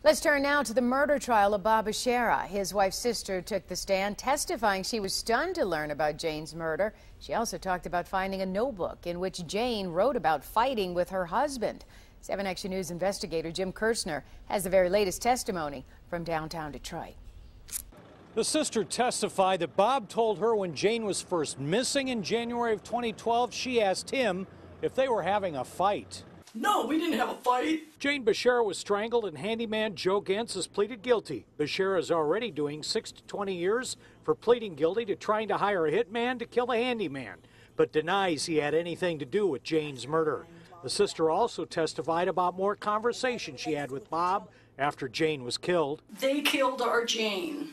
Let's turn now to the murder trial of Bob Bashara. His wife's sister took the stand, testifying she was stunned to learn about Jane's murder. She also talked about finding a notebook in which Jane wrote about fighting with her husband. 7 Action News investigator Jim Kirchner has the very latest testimony from downtown Detroit. The sister testified that Bob told her when Jane was first missing in January of 2012, she asked him if they were having a fight. No, we didn't have a fight. Jane Bashara was strangled and handyman Joe Gantz has pleaded guilty. Bashara is already doing 6 to 20 years for pleading guilty to trying to hire a hitman to kill the handyman, but denies he had anything to do with Jane's murder. The sister also testified about more conversation she had with Bob after Jane was killed. They killed our Jane.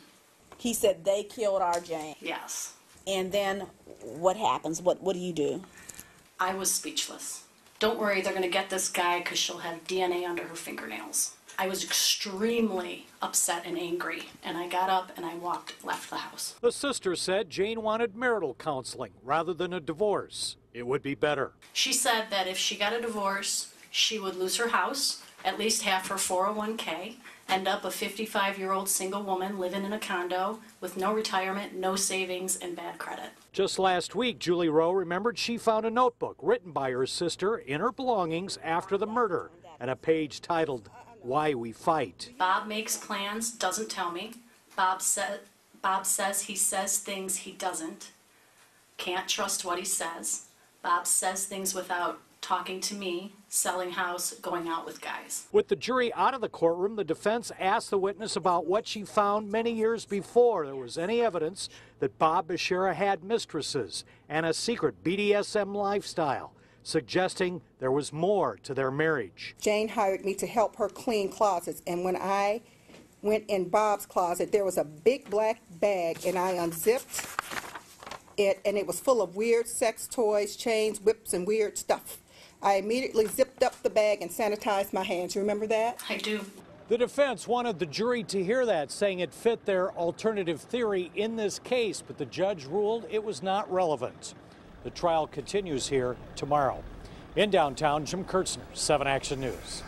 He said they killed our Jane. Yes. And then what happens? What do you do? I was speechless. Don't worry, they're going to get this guy because she'll have DNA under her fingernails. I was extremely upset and angry, and I got up and I left the house. The sister said Jane wanted marital counseling rather than a divorce. It would be better. She said that if she got a divorce, she would lose her house, at least half her 401k, end up a 55-year-old single woman living in a condo with no retirement, no savings, and bad credit. Just last week, Julie Rowe remembered she found a notebook written by her sister in her belongings after the murder and a page titled, "Why We Fight." Bob makes plans, doesn't tell me. Bob says he says things he doesn't. Can't trust what he says. Bob says things without talking to me, selling house, going out with guys. With the jury out of the courtroom, the defense asked the witness about what she found many years before there was any evidence that Bob Bashara had mistresses and a secret BDSM lifestyle, suggesting there was more to their marriage. Jane hired me to help her clean closets, and when I went in Bob's closet, there was a big black bag, and I unzipped it, and it was full of weird sex toys, chains, whips, and weird stuff. I immediately zipped up the bag and sanitized my hands. You remember that? I do. The defense wanted the jury to hear that, saying it fit their alternative theory in this case, but the judge ruled it was not relevant. The trial continues here tomorrow. In downtown, Jim Kirchner, 7 Action News.